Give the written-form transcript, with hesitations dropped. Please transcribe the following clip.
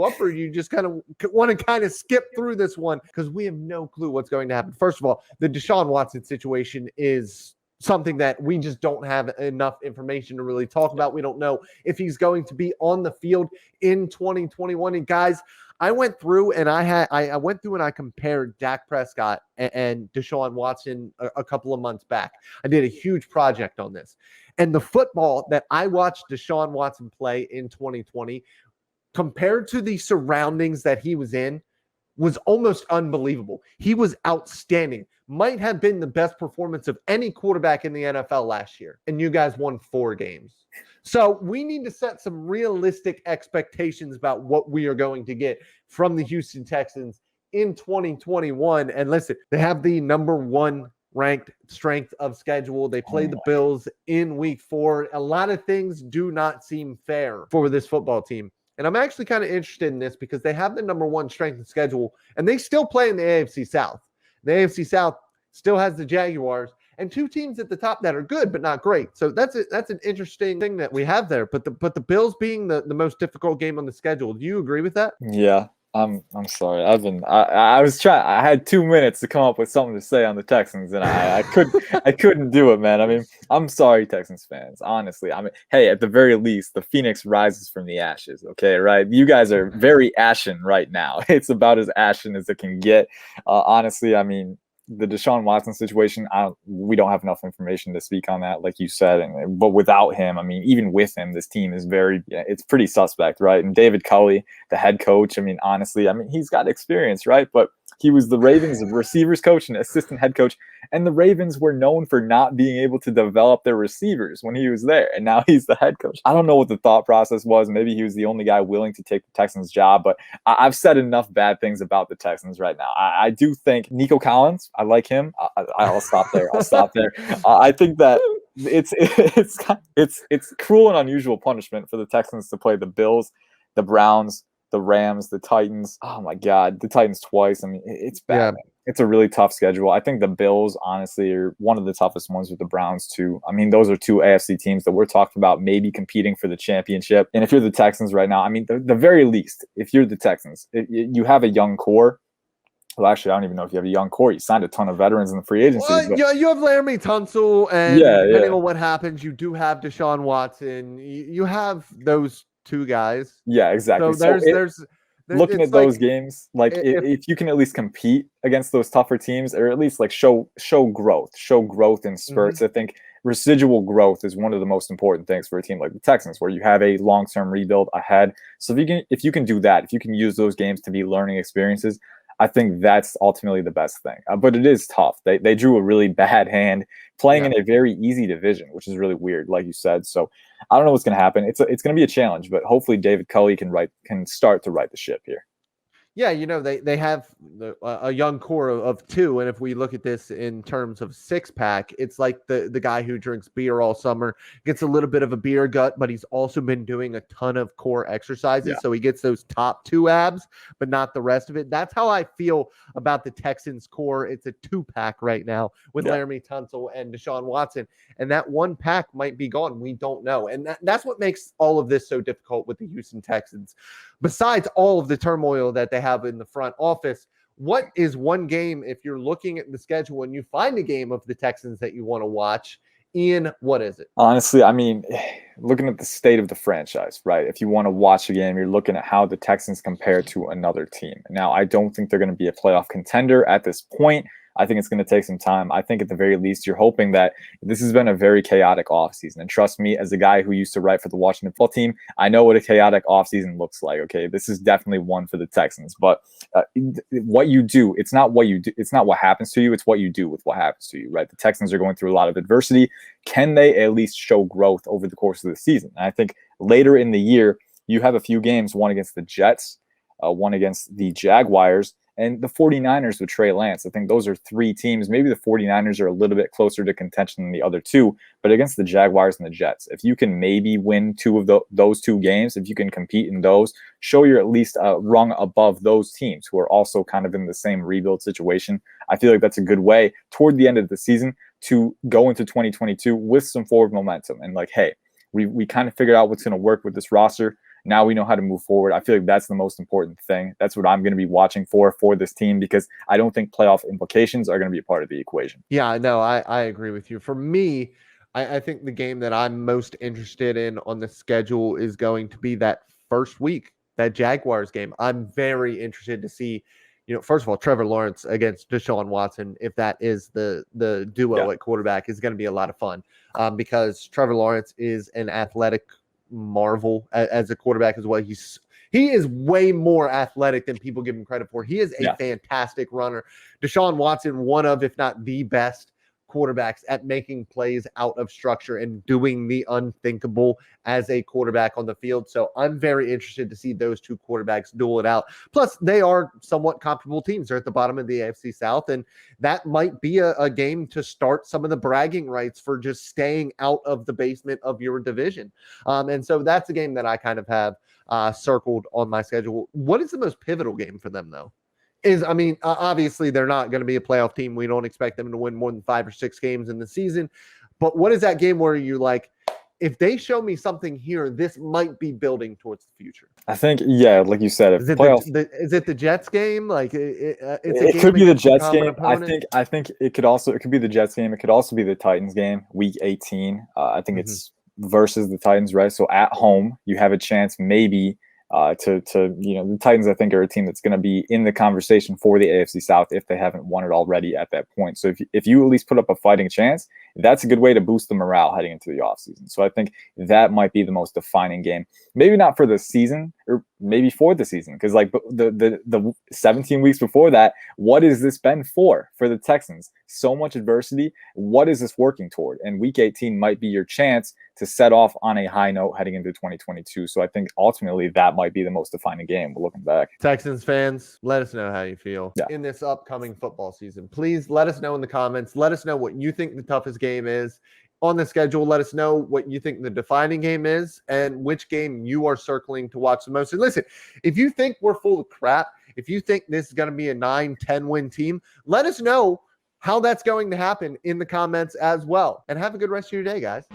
up, or you just kind of want to kind of skip through this one because we have no clue what's going to happen? First of all, the Deshaun Watson situation is something that we just don't have enough information to really talk about. We don't know if he's going to be on the field in 2021. And guys, I went through and I compared Dak Prescott and Deshaun Watson a couple of months back. I did a huge project on this. And the football that I watched Deshaun Watson play in 2020 compared to the surroundings that he was in was almost unbelievable. He was outstanding. Might have been the best performance of any quarterback in the NFL last year. And you guys won 4 games. So we need to set some realistic expectations about what we are going to get from the Houston Texans in 2021. And listen, they have the number 1 ranked strength of schedule. They play the Bills in week 4. A lot of things do not seem fair for this football team. And I'm actually kind of interested in this because they have the number 1 strength of schedule and they still play in the AFC South. The AFC South still has the Jaguars and 2 teams at the top that are good but not great. So that's an interesting thing that we have there. But the Bills being the most difficult game on the schedule. Do you agree with that? Yeah. I'm sorry. I was trying. I had 2 minutes to come up with something to say on the Texans, and I couldn't do it, man. I mean, I'm sorry, Texans fans. Honestly, I mean, hey, at the very least, the phoenix rises from the ashes. Okay, right? You guys are very ashen right now. It's about as ashen as it can get. Honestly, I mean, the Deshaun Watson situation, we don't have enough information to speak on that, like you said. But without him, I mean, even with him, this team is it's pretty suspect, right? And David Culley, the head coach, I mean, honestly, I mean, he's got experience, right? But he was the Ravens receivers coach and assistant head coach. And the Ravens were known for not being able to develop their receivers when he was there. And now he's the head coach. I don't know what the thought process was. Maybe he was the only guy willing to take the Texans job. But I've said enough bad things about the Texans right now. I do think Nico Collins, I like him. I'll stop there. I think that it's cruel and unusual punishment for the Texans to play the Bills, the Browns, the Rams, the Titans. Oh my God, the Titans twice. I mean, it's bad. Yeah. It's a really tough schedule. I think the Bills, honestly, are one of the toughest ones with the Browns too. I mean, those are 2 AFC teams that we're talking about maybe competing for the championship. And if you're the Texans right now, I mean, the very least, if you're the Texans, you have a young core. Well, actually, I don't even know if you have a young core. You signed a ton of veterans in the free agency. Well, yeah, you have @𝗚𝗢𝗠𝗏, and depending on what happens, you do have Deshaun Watson. You have those 2 guys. Yeah, exactly. So there's looking at those games, like if you can at least compete against those tougher teams, or at least like show growth in spurts. I think residual growth is one of the most important things for a team like the Texans, where you have a long-term rebuild ahead. So if you can do that, if you can use those games to be learning experiences, I think that's ultimately the best thing. But it is tough. They drew a really bad hand playing in a very easy division, which is really weird, like you said. So I don't know what's going to happen. It's going to be a challenge, but hopefully David Culley can start to right the ship here. Yeah, they have a young core of 2, and if we look at this in terms of 6-pack, it's like the guy who drinks beer all summer, gets a little bit of a beer gut, but he's also been doing a ton of core exercises, so he gets those top 2 abs, but not the rest of it. That's how I feel about the Texans core. It's a 2-pack right now with 𝗚𝗢𝗓𝗏 and Deshaun Watson, and that 1-pack might be gone. We don't know, and that's what makes all of this so difficult with the Houston Texans. Besides all of the turmoil that they have in the front office, what is one game, if you're looking at the schedule and you find a game of the Texans that you want to watch, Ian, what is it? Honestly, I mean, looking at the state of the franchise, right? If you want to watch a game, you're looking at how the Texans compare to another team. Now, I don't think they're going to be a playoff contender at this point. I think it's going to take some time. I think at the very least, you're hoping that this has been a very chaotic offseason. And trust me, as a guy who used to write for the Washington football team, I know what a chaotic offseason looks like. Okay, this is definitely one for the Texans. But what you do, it's not what you do. It's not what happens to you. It's what you do with what happens to you, right? The Texans are going through a lot of adversity. Can they at least show growth over the course of the season? And I think later in the year, you have a few games, one against the Jets, one against the Jaguars, and the 49ers with Trey Lance. I think those are 3 teams. Maybe the 49ers are a little bit closer to contention than the other 2, but against the Jaguars and the Jets, if you can maybe win 2 of those 2 games, if you can compete in those, show you're at least rung above those teams who are also kind of in the same rebuild situation. I feel like that's a good way toward the end of the season to go into 2022 with some forward momentum and like, hey, we kind of figured out what's going to work with this roster. Now we know how to move forward. I feel like that's the most important thing. That's what I'm going to be watching for this team, because I don't think playoff implications are going to be a part of the equation. Yeah, no, I agree with you. For me, I think the game that I'm most interested in on the schedule is going to be that first week, that Jaguars game. I'm very interested to see, first of all, Trevor Lawrence against Deshaun Watson. If that is the duo at quarterback, is going to be a lot of fun, because Trevor Lawrence is an athletic marvel as a quarterback as well. He is way more athletic than people give him credit for. He is a fantastic runner. Deshaun Watson, one of, if not the best quarterbacks at making plays out of structure and doing the unthinkable as a quarterback on the field. So I'm very interested to see those two quarterbacks duel it out. Plus, they are somewhat comparable teams. They're at the bottom of the AFC South, and that might be a game to start some of the bragging rights for just staying out of the basement of your division. And so that's a game that I kind of have circled on my schedule. What is the most pivotal game for them, though? Obviously they're not going to be a playoff team. We don't expect them to win more than 5 or 6 games in the season. But what is that game where you're like, if they show me something here, this might be building towards the future? I think, like you said, is it the Jets game? Like it could be the Jets game. I think it could be the Jets game. It could also be the Titans game, week 18. I think it's versus the Titans, right? So at home, you have a chance maybe the Titans, I think, are a team that's going to be in the conversation for the AFC South if they haven't won it already at that point. So if you at least put up a fighting chance, that's a good way to boost the morale heading into the offseason. So I think that might be the most defining game. Maybe not for the season, or maybe for the season, because like the 17 weeks before that, what has this been for the Texans? So much adversity. What is this working toward? And week 18 might be your chance to set off on a high note heading into 2022. So I think ultimately that might be the most defining game looking back. Texans fans, let us know how you feel in this upcoming football season. Please let us know in the comments. Let us know what you think the toughest game is on the schedule. Let us know what you think the defining game is and which game you are circling to watch the most. And listen, if you think we're full of crap, if you think this is going to be a 9-10 win team, let us know how that's going to happen in the comments as well. And have a good rest of your day, guys.